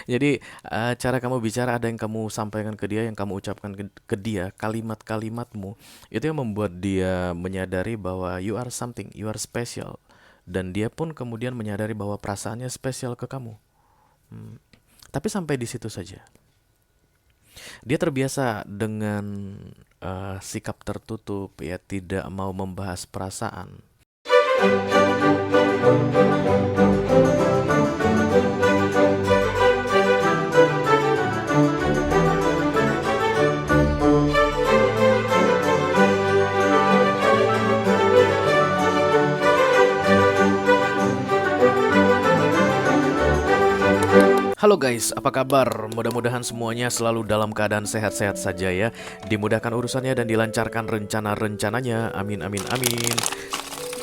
Jadi cara kamu bicara, ada yang kamu sampaikan ke dia, yang kamu ucapkan ke dia, kalimat-kalimatmu itu yang membuat dia menyadari bahwa you are something, you are special, dan dia pun kemudian menyadari bahwa perasaannya spesial ke kamu. Hmm. Tapi sampai di situ saja. Dia terbiasa dengan sikap tertutup, ya, tidak mau membahas perasaan. Halo guys, apa kabar? Mudah-mudahan semuanya selalu dalam keadaan sehat-sehat saja ya. Dimudahkan urusannya dan dilancarkan rencana-rencananya. Amin, amin, amin.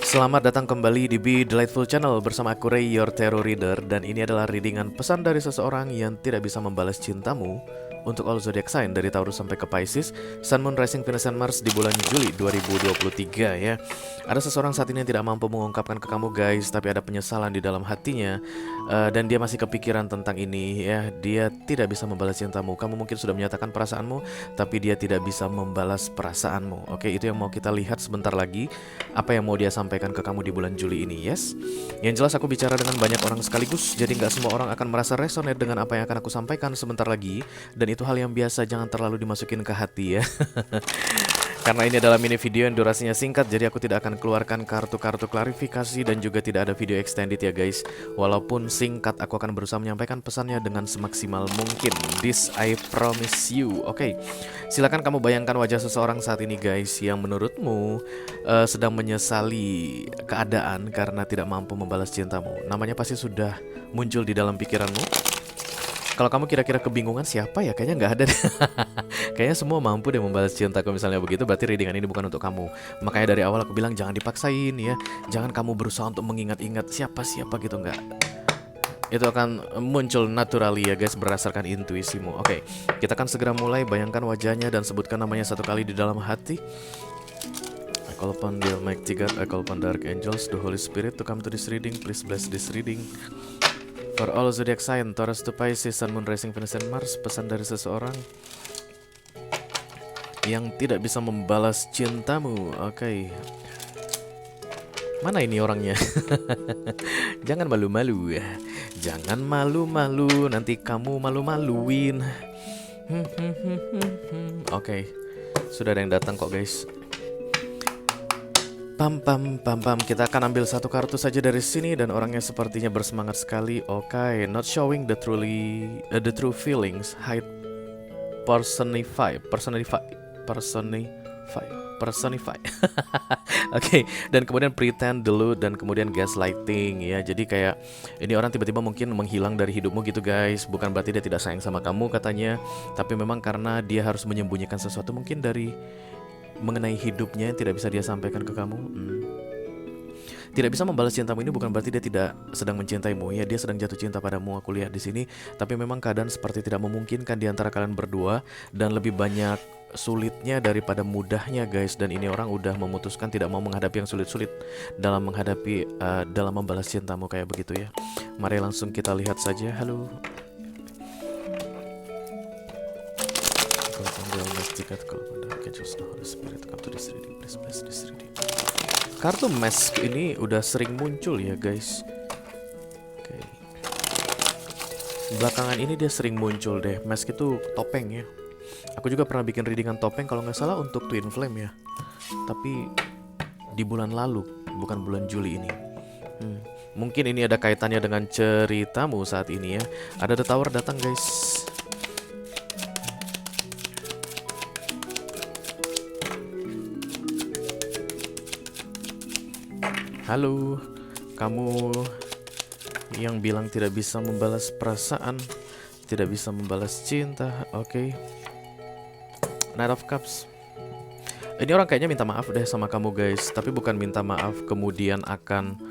Selamat datang kembali di Be Delightful Channel bersama aku Ray, your tarot reader. Dan ini adalah readingan pesan dari seseorang yang tidak bisa membalas cintamu untuk all zodiac sign dari Taurus sampai ke Pisces, Sun, Moon, Rising, Venus, dan Mars di bulan Juli 2023 ya. Ada seseorang saat ini yang tidak mampu mengungkapkan ke kamu guys, tapi ada penyesalan di dalam hatinya, dan dia masih kepikiran tentang ini ya. Dia tidak bisa membalas cintamu. Kamu mungkin sudah menyatakan perasaanmu, tapi dia tidak bisa membalas perasaanmu. Oke, itu yang mau kita lihat sebentar lagi. Apa yang mau dia sampaikan ke kamu di bulan Juli ini, yes? Yang jelas aku bicara dengan banyak orang sekaligus, jadi nggak semua orang akan merasa resonate dengan apa yang akan aku sampaikan sebentar lagi. Dan itu hal yang biasa, jangan terlalu dimasukin ke hati ya. Karena ini adalah mini video yang durasinya singkat, jadi aku tidak akan keluarkan kartu-kartu klarifikasi dan juga tidak ada video extended ya guys. Walaupun singkat, aku akan berusaha menyampaikan pesannya dengan semaksimal mungkin. This I promise you. Oke, silakan kamu bayangkan wajah seseorang saat ini guys, yang menurutmu sedang menyesali keadaan karena tidak mampu membalas cintamu. Namanya pasti sudah muncul di dalam pikiranmu. Kalau kamu kira-kira kebingungan siapa ya, kayaknya nggak ada deh. Kayaknya semua mampu deh membalas cinta. Kalau misalnya begitu, berarti readingan ini bukan untuk kamu. Makanya dari awal aku bilang jangan dipaksain ya. Jangan kamu berusaha untuk mengingat-ingat siapa-siapa gitu, nggak. Itu akan muncul naturally ya guys, berdasarkan intuisimu. Oke, kita akan segera mulai. Bayangkan wajahnya dan sebutkan namanya satu kali di dalam hati. I call upon the Almighty God, I call upon the Archangels, the Holy Spirit to come to this reading. Please bless this reading. For all zodiac sign, Taurus to Pisces, Sun, Moon, Rising, Venus, and Mars. Pesan dari seseorang yang tidak bisa membalas cintamu. Oke. Mana ini orangnya? Jangan malu-malu ya. Jangan malu-malu, nanti kamu malu-maluin. Oke. Sudah ada yang datang kok guys. Pam pam pam pam, kita akan ambil satu kartu saja dari sini dan orangnya sepertinya bersemangat sekali. Oke, not showing the true feelings, hide, personify. Oke, dan kemudian pretend, delude, dan kemudian gaslighting ya. Jadi kayak ini orang tiba-tiba mungkin menghilang dari hidupmu gitu guys. Bukan berarti dia tidak sayang sama kamu katanya, tapi memang karena dia harus menyembunyikan sesuatu mungkin dari mengenai hidupnya yang tidak bisa dia sampaikan ke kamu. Tidak bisa membalas cintamu ini bukan berarti dia tidak sedang mencintaimu ya, dia sedang jatuh cinta padamu, aku lihat di sini. Tapi memang keadaan seperti tidak memungkinkan di antara kalian berdua, dan lebih banyak sulitnya daripada mudahnya guys. Dan ini orang udah memutuskan tidak mau menghadapi yang sulit-sulit dalam menghadapi dalam membalas cintamu kayak begitu ya. Mari langsung kita lihat saja. Halo. Kartu mask ini udah sering muncul ya guys. Oke. Belakangan ini dia sering muncul deh. Mask itu topeng ya. Aku juga pernah bikin readingan topeng kalau nggak salah untuk Twin Flame ya. Tapi di bulan lalu, bukan bulan Juli ini. Mungkin ini ada kaitannya dengan ceritamu saat ini ya. Ada The Tower datang guys. Halo, kamu yang bilang tidak bisa membalas perasaan, tidak bisa membalas cinta. Oke. Knight of Cups. Ini orang kayaknya minta maaf deh sama kamu guys, tapi bukan minta maaf kemudian akan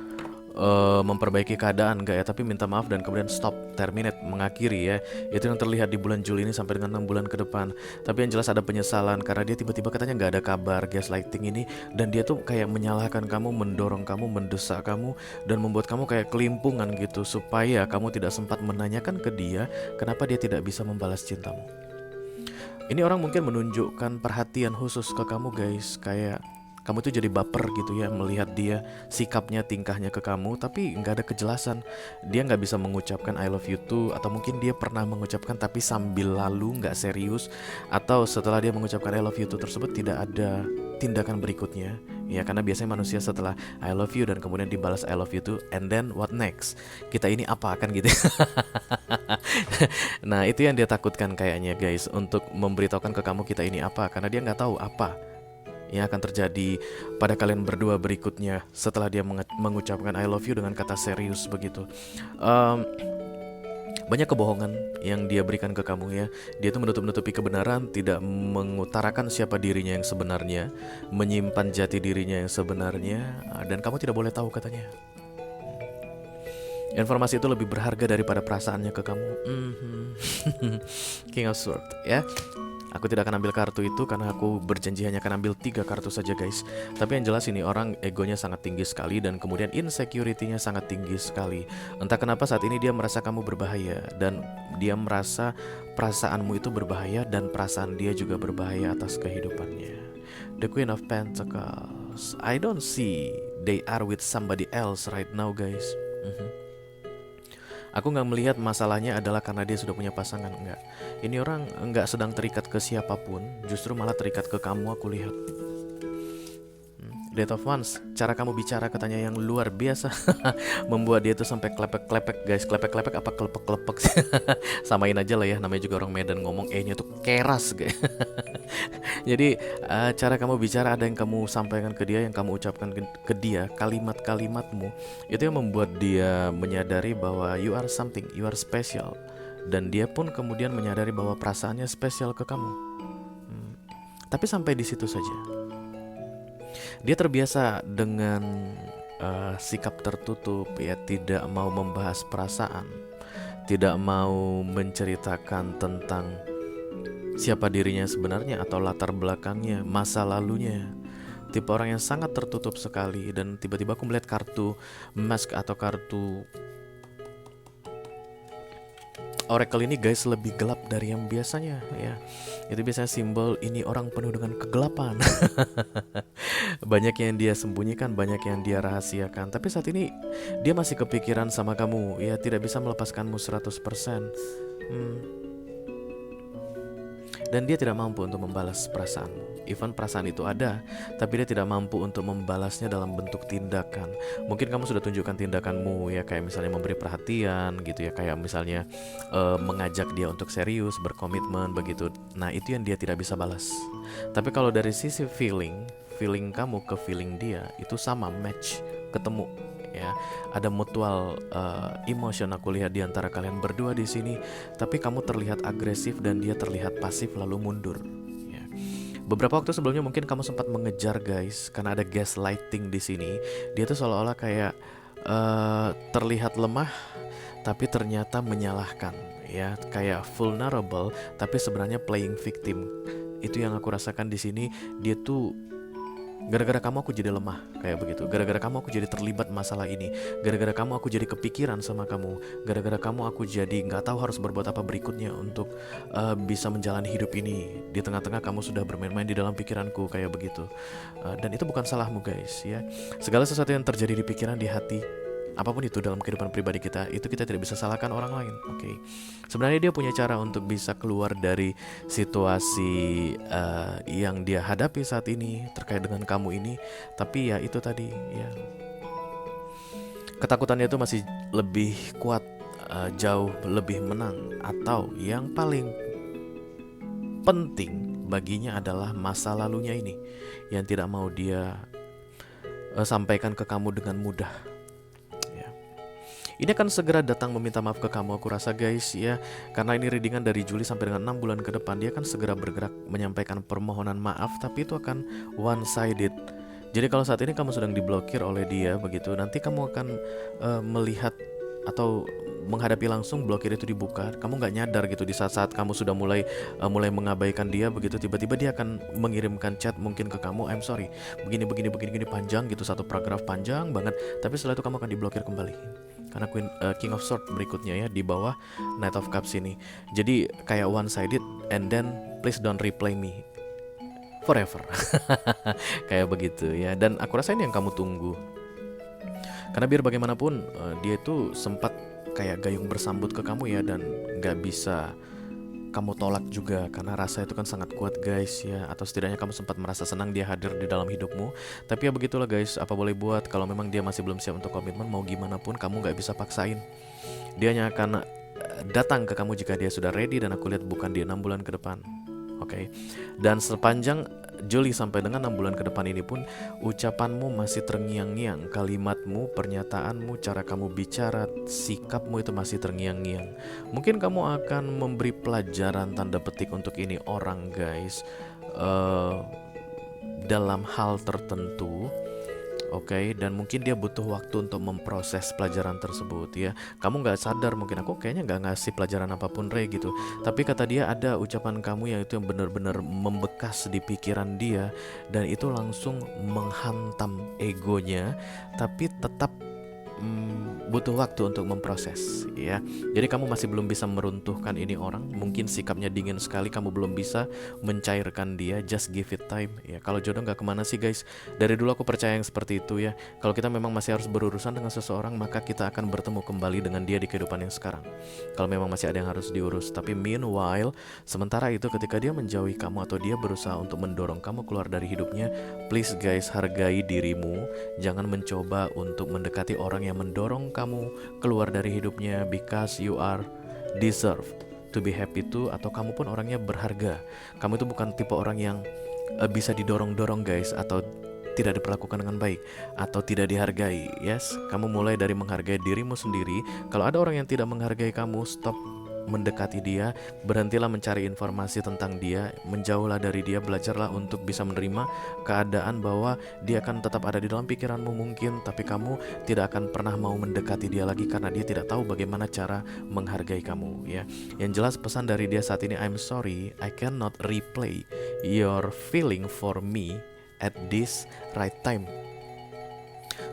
memperbaiki keadaan gak ya, tapi minta maaf dan kemudian stop, terminate, mengakhiri ya. Itu yang terlihat di bulan Juli ini sampai dengan 6 bulan ke depan. Tapi yang jelas ada penyesalan karena dia tiba-tiba katanya nggak ada kabar gaslighting ini, dan dia tuh kayak menyalahkan kamu, mendorong kamu, mendesak kamu, dan membuat kamu kayak kelimpungan gitu supaya kamu tidak sempat menanyakan ke dia kenapa dia tidak bisa membalas cintamu. Ini orang mungkin menunjukkan perhatian khusus ke kamu guys, kayak kamu tuh jadi baper gitu ya melihat dia, sikapnya, tingkahnya ke kamu, tapi nggak ada kejelasan. Dia nggak bisa mengucapkan I love you too, atau mungkin dia pernah mengucapkan tapi sambil lalu nggak serius, atau setelah dia mengucapkan I love you too tersebut tidak ada tindakan berikutnya. Ya karena biasanya manusia setelah I love you dan kemudian dibalas I love you too, and then what next? Kita ini apa kan gitu. Nah itu yang dia takutkan kayaknya guys, untuk memberitahukan ke kamu kita ini apa, karena dia nggak tahu apa yang akan terjadi pada kalian berdua berikutnya setelah dia mengucapkan I love you dengan kata serius begitu. Banyak kebohongan yang dia berikan ke kamu ya. Dia tuh menutup-nutupi kebenaran, tidak mengutarakan siapa dirinya yang sebenarnya, menyimpan jati dirinya yang sebenarnya, dan kamu tidak boleh tahu katanya. Informasi itu lebih berharga daripada perasaannya ke kamu. King of Swords ya. Aku tidak akan ambil kartu itu karena aku berjanji hanya akan ambil 3 kartu saja guys. Tapi yang jelas ini orang egonya sangat tinggi sekali dan kemudian insecurity-nya sangat tinggi sekali. Entah kenapa saat ini dia merasa kamu berbahaya, dan dia merasa perasaanmu itu berbahaya dan perasaan dia juga berbahaya atas kehidupannya. The Queen of Pentacles. I don't see they are with somebody else right now guys. Aku nggak melihat masalahnya adalah karena dia sudah punya pasangan, enggak. Ini orang nggak sedang terikat ke siapapun, justru malah terikat ke kamu, aku lihat. Death of Wands, cara kamu bicara katanya yang luar biasa. Membuat dia tuh sampai klepek-klepek guys. Klepek-klepek apa kelepek-kelepek sih? Samain aja lah ya, namanya juga orang Medan ngomong E-nya tuh keras guys. Jadi cara kamu bicara, ada yang kamu sampaikan ke dia, yang kamu ucapkan ke dia, kalimat-kalimatmu itu yang membuat dia menyadari bahwa you are something, you are special. Dan dia pun kemudian menyadari bahwa perasaannya spesial ke kamu. Tapi sampai di situ saja. Dia terbiasa dengan sikap tertutup ya, tidak mau membahas perasaan, tidak mau menceritakan tentang siapa dirinya sebenarnya atau latar belakangnya, masa lalunya. Tipe orang yang sangat tertutup sekali. Dan tiba-tiba aku melihat kartu mask atau kartu Oracle ini guys lebih gelap dari yang biasanya ya. Itu biasanya simbol ini orang penuh dengan kegelapan. Banyak yang dia sembunyikan, banyak yang dia rahasiakan. Tapi saat ini dia masih kepikiran sama kamu ya, tidak bisa melepaskanmu 100%. Dan dia tidak mampu untuk membalas perasaanmu. Even perasaan itu ada, tapi dia tidak mampu untuk membalasnya dalam bentuk tindakan. Mungkin kamu sudah tunjukkan tindakanmu ya, kayak misalnya memberi perhatian gitu ya, kayak misalnya mengajak dia untuk serius, berkomitmen begitu. Nah itu yang dia tidak bisa balas. Tapi kalau dari sisi feeling kamu ke feeling dia itu sama, match, ketemu ya. Ada mutual emotion aku lihat di antara kalian berdua di sini. Tapi kamu terlihat agresif dan dia terlihat pasif lalu mundur ya. Beberapa waktu sebelumnya mungkin kamu sempat mengejar guys, karena ada gaslighting di sini. Dia tuh seolah-olah kayak terlihat lemah tapi ternyata menyalahkan ya, kayak vulnerable tapi sebenarnya playing victim. Itu yang aku rasakan di sini. Dia tuh gara-gara kamu aku jadi lemah, kayak begitu. Gara-gara kamu aku jadi terlibat masalah ini. Gara-gara kamu aku jadi kepikiran sama kamu. Gara-gara kamu aku jadi nggak tahu harus berbuat apa berikutnya untuk bisa menjalani hidup ini. Di tengah-tengah kamu sudah bermain-main di dalam pikiranku, kayak begitu. Dan itu bukan salahmu guys ya. Segala sesuatu yang terjadi di pikiran, di hati, apapun itu dalam kehidupan pribadi kita, itu kita tidak bisa salahkan orang lain. Oke. Sebenarnya dia punya cara untuk bisa keluar dari situasi yang dia hadapi saat ini terkait dengan kamu ini. Tapi ya itu tadi ya, ketakutannya itu masih lebih kuat, jauh lebih menang. Atau yang paling penting baginya adalah masa lalunya ini yang tidak mau dia sampaikan ke kamu dengan mudah. Ini akan segera datang meminta maaf ke kamu, aku rasa guys ya. Karena ini readingan dari Juli sampai dengan 6 bulan ke depan. Dia akan segera bergerak menyampaikan permohonan maaf, tapi itu akan one sided. Jadi kalau saat ini kamu sedang diblokir oleh dia begitu, nanti kamu akan melihat atau menghadapi langsung blokir itu dibuka. Kamu nggak nyadar gitu di saat-saat kamu sudah mulai mengabaikan dia begitu, tiba-tiba dia akan mengirimkan chat mungkin ke kamu, I'm sorry, begini begini begini begini, panjang gitu, satu paragraf panjang banget. Tapi setelah itu kamu akan diblokir kembali. Karena King of Swords berikutnya ya di bawah Knight of Cups ini. Jadi kayak one sided, and then please don't reply me forever. Kayak begitu ya. Dan aku rasa ini yang kamu tunggu. Karena biar bagaimanapun dia itu sempat kayak gayung bersambut ke kamu ya, dan nggak bisa kamu tolak juga karena rasa itu kan sangat kuat guys ya. Atau setidaknya kamu sempat merasa senang dia hadir di dalam hidupmu. Tapi ya begitulah guys, apa boleh buat, kalau memang dia masih belum siap untuk komitmen, mau gimana pun kamu nggak bisa paksain. Dia hanya akan datang ke kamu jika dia sudah ready, dan aku lihat bukan di 6 bulan ke depan. Oke. Dan sepanjang Juli sampai dengan 6 bulan ke depan ini pun, ucapanmu masih terngiang-ngiang, kalimatmu, pernyataanmu, cara kamu bicara, sikapmu itu masih terngiang-ngiang. Mungkin kamu akan memberi pelajaran tanda petik untuk ini orang guys, dalam hal tertentu. Oke, dan mungkin dia butuh waktu untuk memproses pelajaran tersebut ya. Kamu nggak sadar, mungkin aku kayaknya nggak ngasih pelajaran apapun Ray gitu. Tapi kata dia ada ucapan kamu yang itu yang benar-benar membekas di pikiran dia, dan itu langsung menghantam egonya. Tapi tetap butuh waktu untuk memproses ya. Jadi kamu masih belum bisa meruntuhkan ini orang. Mungkin sikapnya dingin sekali, kamu belum bisa mencairkan dia. Just give it time ya. Kalau jodoh nggak kemana sih guys. Dari dulu aku percaya yang seperti itu ya. Kalau kita memang masih harus berurusan dengan seseorang, maka kita akan bertemu kembali dengan dia di kehidupan yang sekarang. Kalau memang masih ada yang harus diurus. Tapi meanwhile, sementara itu ketika dia menjauhi kamu atau dia berusaha untuk mendorong kamu keluar dari hidupnya, please guys, hargai dirimu. Jangan mencoba untuk mendekati orang yang mendorong kamu keluar dari hidupnya, because you are deserve to be happy too. Atau kamu pun orangnya berharga. Kamu itu bukan tipe orang yang bisa didorong-dorong guys, atau tidak diperlakukan dengan baik, atau tidak dihargai. Yes, kamu mulai dari menghargai dirimu sendiri. Kalau ada orang yang tidak menghargai kamu, stop mendekati dia, berhentilah mencari informasi tentang dia, menjauhlah dari dia, belajarlah untuk bisa menerima keadaan bahwa dia akan tetap ada di dalam pikiranmu mungkin, tapi kamu tidak akan pernah mau mendekati dia lagi karena dia tidak tahu bagaimana cara menghargai kamu ya. Yang jelas pesan dari dia saat ini, I'm sorry, I cannot replay your feeling for me at this right time.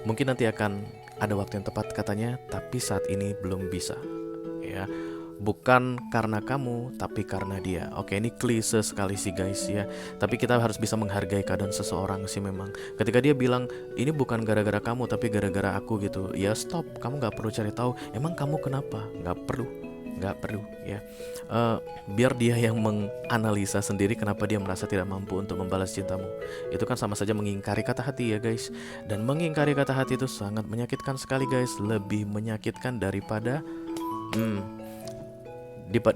Mungkin nanti akan ada waktu yang tepat katanya, tapi saat ini belum bisa ya. Bukan karena kamu, tapi karena dia. Oke, ini klise sekali sih guys ya. Tapi kita harus bisa menghargai keadaan seseorang sih memang. Ketika dia bilang, ini bukan gara-gara kamu, tapi gara-gara aku gitu, ya stop. Kamu gak perlu cari tahu, emang kamu kenapa? Gak perlu ya. Biar dia yang menganalisa sendiri kenapa dia merasa tidak mampu untuk membalas cintamu. Itu kan sama saja mengingkari kata hati ya guys. Dan mengingkari kata hati itu sangat menyakitkan sekali guys. Lebih menyakitkan daripada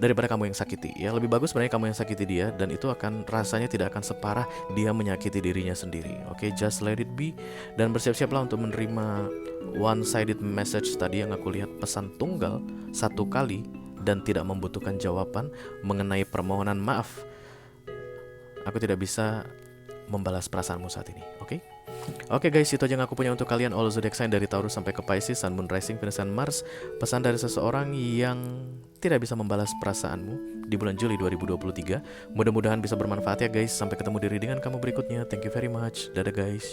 daripada kamu yang sakiti ya. Lebih bagus sebenarnya kamu yang sakiti dia, dan itu akan rasanya tidak akan separah dia menyakiti dirinya sendiri. Oke, just let it be. Dan bersiap-siaplah untuk menerima one sided message tadi yang aku lihat, pesan tunggal satu kali dan tidak membutuhkan jawaban mengenai permohonan maaf. Aku tidak bisa membalas perasaanmu saat ini. Oke guys, itu aja yang aku punya untuk kalian. All zodiac sign dari Taurus sampai ke Pisces, Sun, Moon, Rising, Venus, dan Mars. Pesan dari seseorang yang tidak bisa membalas perasaanmu di bulan Juli 2023. Mudah-mudahan bisa bermanfaat ya guys. Sampai ketemu di readingan kamu berikutnya. Thank you very much. Dadah guys.